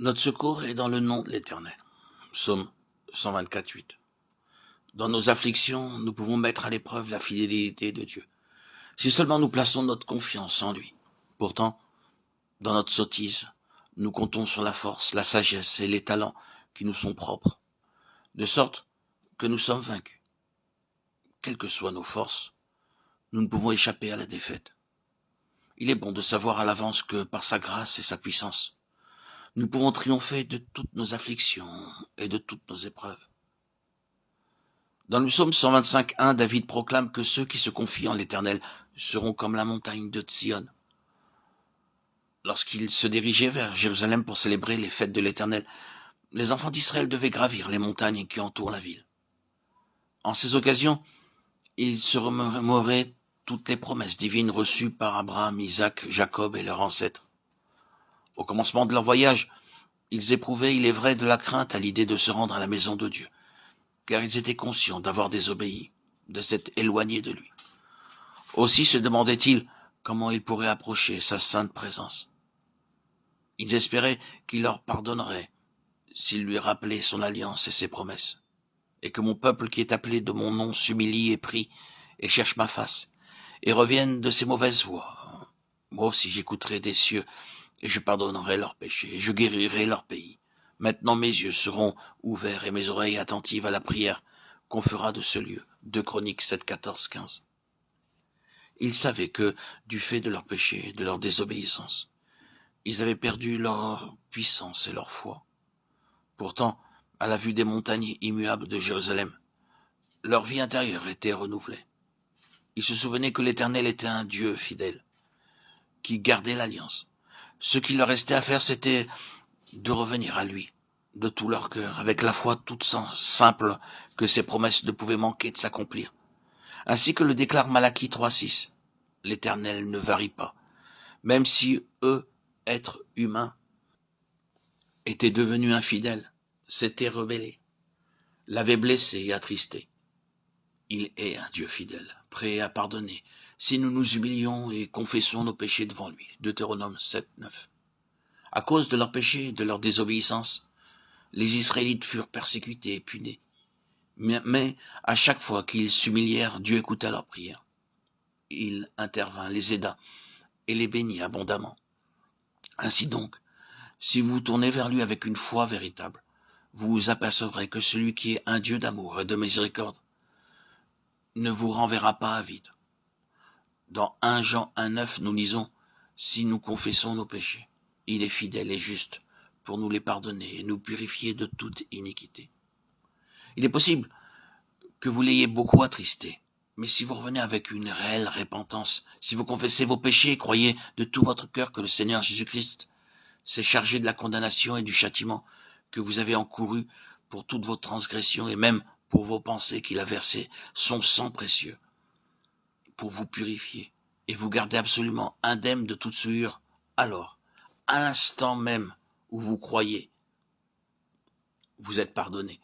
Notre secours est dans le nom de l'Éternel. Psaume 124, 8. Dans nos afflictions, nous pouvons mettre à l'épreuve la fidélité de Dieu, si seulement nous plaçons notre confiance en lui. Pourtant, dans notre sottise, nous comptons sur la force, la sagesse et les talents qui nous sont propres, de sorte que nous sommes vaincus. Quelles que soient nos forces, nous ne pouvons échapper à la défaite. Il est bon de savoir à l'avance que, par sa grâce et sa puissance, nous pouvons triompher de toutes nos afflictions et de toutes nos épreuves. Dans le psaume 125, David proclame que ceux qui se confient en l'Éternel seront comme la montagne de Sion. Lorsqu'ils se dirigeaient vers Jérusalem pour célébrer les fêtes de l'Éternel, les enfants d'Israël devaient gravir les montagnes qui entourent la ville. En ces occasions, ils se remémoraient toutes les promesses divines reçues par Abraham, Isaac, Jacob et leurs ancêtres. Au commencement de leur voyage, ils éprouvaient, il est vrai, de la crainte à l'idée de se rendre à la maison de Dieu, car ils étaient conscients d'avoir désobéi, de s'être éloignés de lui. Aussi se demandaient-ils comment ils pourraient approcher sa sainte présence. Ils espéraient qu'il leur pardonnerait s'ils lui rappelaient son alliance et ses promesses, et que mon peuple qui est appelé de mon nom s'humilie et prie et cherche ma face, et revienne de ses mauvaises voies. Moi aussi j'écouterai des cieux, et je pardonnerai leurs péchés, et je guérirai leur pays. Maintenant mes yeux seront ouverts et mes oreilles attentives à la prière qu'on fera de ce lieu. 2 Chroniques 7, 14, 15. Ils savaient que, du fait de leurs péchés et de leur désobéissance, ils avaient perdu leur puissance et leur foi. Pourtant, à la vue des montagnes immuables de Jérusalem, leur vie intérieure était renouvelée. Ils se souvenaient que l'Éternel était un Dieu fidèle, qui gardait l'alliance. Ce qu'il leur restait à faire, c'était de revenir à lui, de tout leur cœur, avec la foi toute simple que ses promesses ne pouvaient manquer de s'accomplir. Ainsi que le déclare Malachie 3.6. L'Éternel ne varie pas. Même si eux, êtres humains, étaient devenus infidèles, s'étaient rebellés, l'avaient blessé et attristé. Il est un Dieu fidèle, prêt à pardonner, si nous nous humilions et confessons nos péchés devant lui. Deutéronome 7, 9. À cause de leurs péchés et de leur désobéissance, les Israélites furent persécutés et punis. Mais à chaque fois qu'ils s'humilièrent, Dieu écouta leurs prières. Il intervint, les aida et les bénit abondamment. Ainsi donc, si vous vous tournez vers lui avec une foi véritable, vous vous apercevrez que celui qui est un Dieu d'amour et de miséricorde ne vous renverra pas à vide. Dans 1 Jean 1,9, nous lisons « Si nous confessons nos péchés, il est fidèle et juste pour nous les pardonner et nous purifier de toute iniquité. » Il est possible que vous l'ayez beaucoup attristé, mais si vous revenez avec une réelle repentance, si vous confessez vos péchés et croyez de tout votre cœur que le Seigneur Jésus-Christ s'est chargé de la condamnation et du châtiment que vous avez encouru pour toutes vos transgressions et même pour vos pensées, qu'il a versé son sang précieux pour vous purifier et vous garder absolument indemne de toute souillure, alors, à l'instant même où vous croyez, vous êtes pardonné.